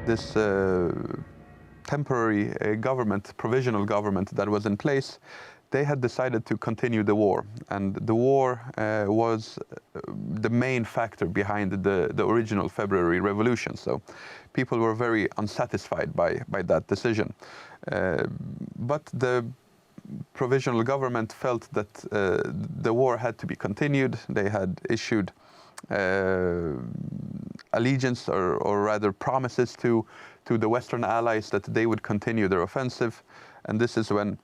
this temporary government, provisional government that was in place, they had decided to continue the war. And the war was the main factor behind the original February Revolution. So people were very unsatisfied by that decision. But the provisional government felt that the war had to be continued. They had issued allegiance, or rather promises to the Western allies that they would continue their offensive. And this is when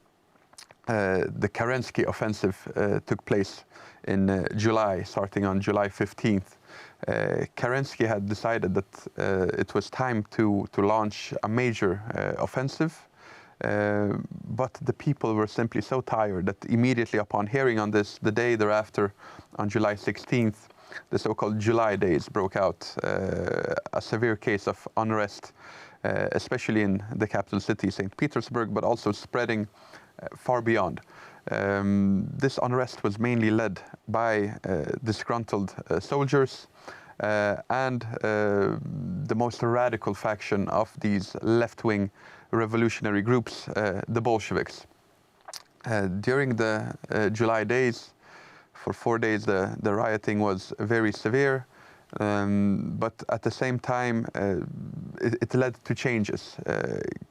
the Kerensky offensive took place in July, starting on July 15th. Kerensky had decided that it was time to launch a major offensive. But the people were simply so tired that immediately upon hearing on this, the day thereafter, on July 16th, the so-called July days broke out, a severe case of unrest, especially in the capital city, St. Petersburg, but also spreading far beyond. This unrest was mainly led by disgruntled soldiers and the most radical faction of these left-wing revolutionary groups, the Bolsheviks. During the July days, for 4 days, the rioting was very severe, but at the same time, it led to changes.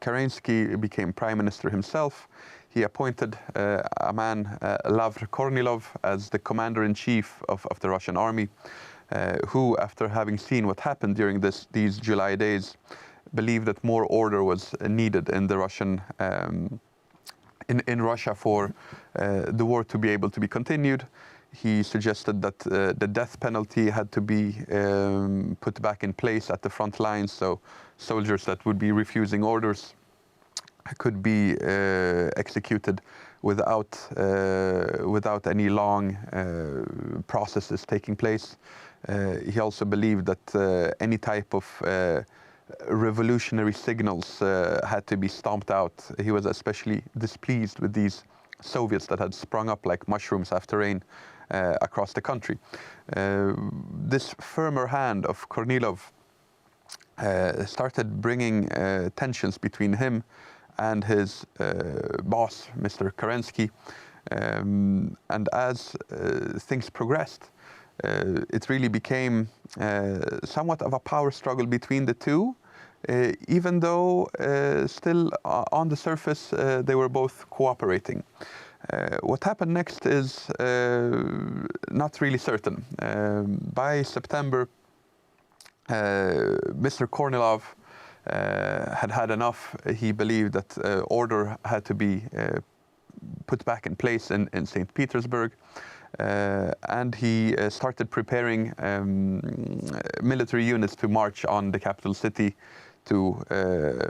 Kerensky became prime minister himself. He appointed a man, Lavr Kornilov, as the commander-in-chief of the Russian army, who, after having seen what happened during these July days, believed that more order was needed in the Russian in Russia for the war to be able to be continued. He suggested that the death penalty had to be put back in place at the front lines, so soldiers that would be refusing orders could be executed without any long processes taking place. He also believed that any type of revolutionary signals had to be stomped out. He was especially displeased with these Soviets that had sprung up like mushrooms after rain across the country. This firmer hand of Kornilov started bringing tensions between him and his boss, Mr. Kerensky. And as things progressed, it really became somewhat of a power struggle between the two, even though still on the surface they were both cooperating. What happened next is not really certain. By September, Mr. Kornilov had enough. He believed that order had to be put back in place in St. Petersburg. And he started preparing military units to march on the capital city to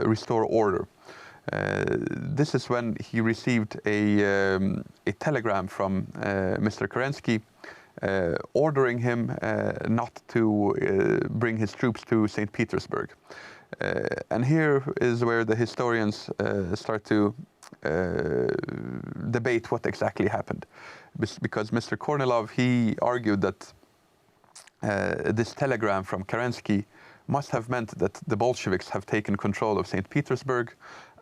restore order. This is when he received a telegram from Mr. Kerensky ordering him not to bring his troops to St. Petersburg. And here is where the historians start to debate what exactly happened. Because Mr. Kornilov, he argued that this telegram from Kerensky must have meant that the Bolsheviks have taken control of St. Petersburg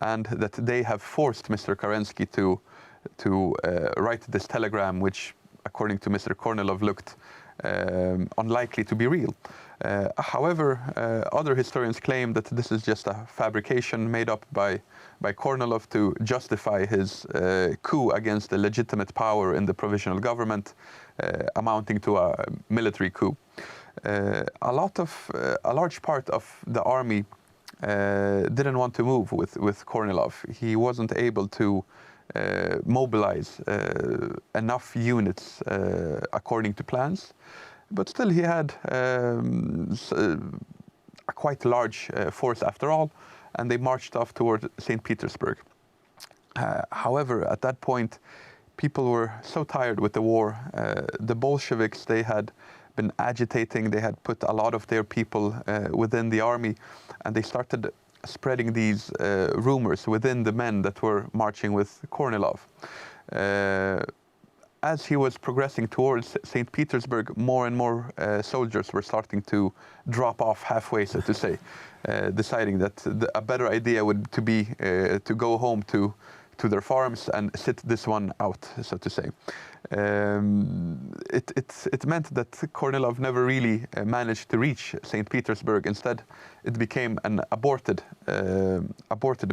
and that they have forced Mr. Kerensky to write this telegram, which, according to Mr. Kornilov, looked unlikely to be real. However, other historians claim that this is just a fabrication made up by Kornilov to justify his coup against the legitimate power in the provisional government, amounting to a military coup. A large part of the army didn't want to move with Kornilov. He wasn't able to mobilize enough units according to plans, but still he had a quite large force after all, and they marched off toward St. Petersburg. However, at that point, people were so tired with the war. The Bolsheviks, they had been agitating, they had put a lot of their people within the army, and they started spreading these rumors within the men that were marching with Kornilov. as he was progressing towards St. Petersburg, more and more soldiers were starting to drop off halfway, so to say, deciding that a better idea would be to go home to their farms and sit this one out, so to say. It meant that Kornilov never really managed to reach St. Petersburg. Instead, it became an aborted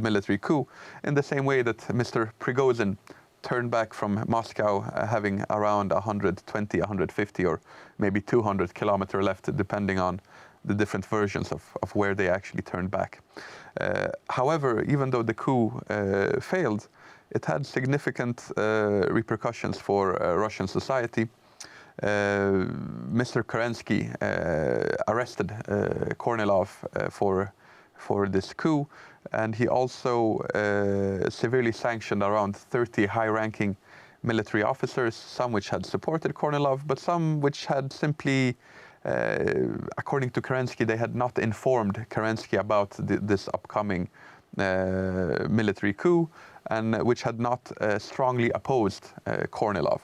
military coup, in the same way that Mr. Prigozhin turned back from Moscow having around 120, 150 or maybe 200 kilometers left, depending on the different versions of where they actually turned back. However, even though the coup failed, it had significant repercussions for Russian society. Mr. Kerensky arrested Kornilov for this coup, and he also severely sanctioned around 30 high-ranking military officers, some which had supported Kornilov, but some which had simply, according to Kerensky, they had not informed Kerensky about this upcoming military coup, and which had not strongly opposed Kornilov.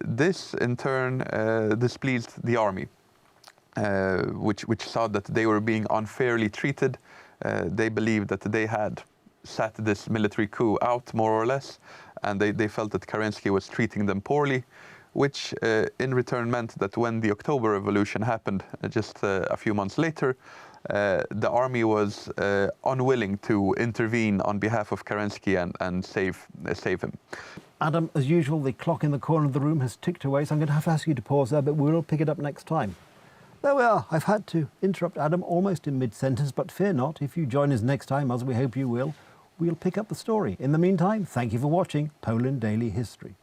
This, in turn, displeased the army, which saw that they were being unfairly treated. They believed that they had sat this military coup out, more or less, and they felt that Kerensky was treating them poorly, which in return meant that when the October Revolution happened just a few months later, the army was unwilling to intervene on behalf of Kerensky and save him. Adam, as usual, the clock in the corner of the room has ticked away, so I'm going to have to ask you to pause there, but we'll pick it up next time. There we are. I've had to interrupt Adam almost in mid-sentence, but fear not, if you join us next time, as we hope you will, we'll pick up the story. In the meantime, thank you for watching Poland Daily History.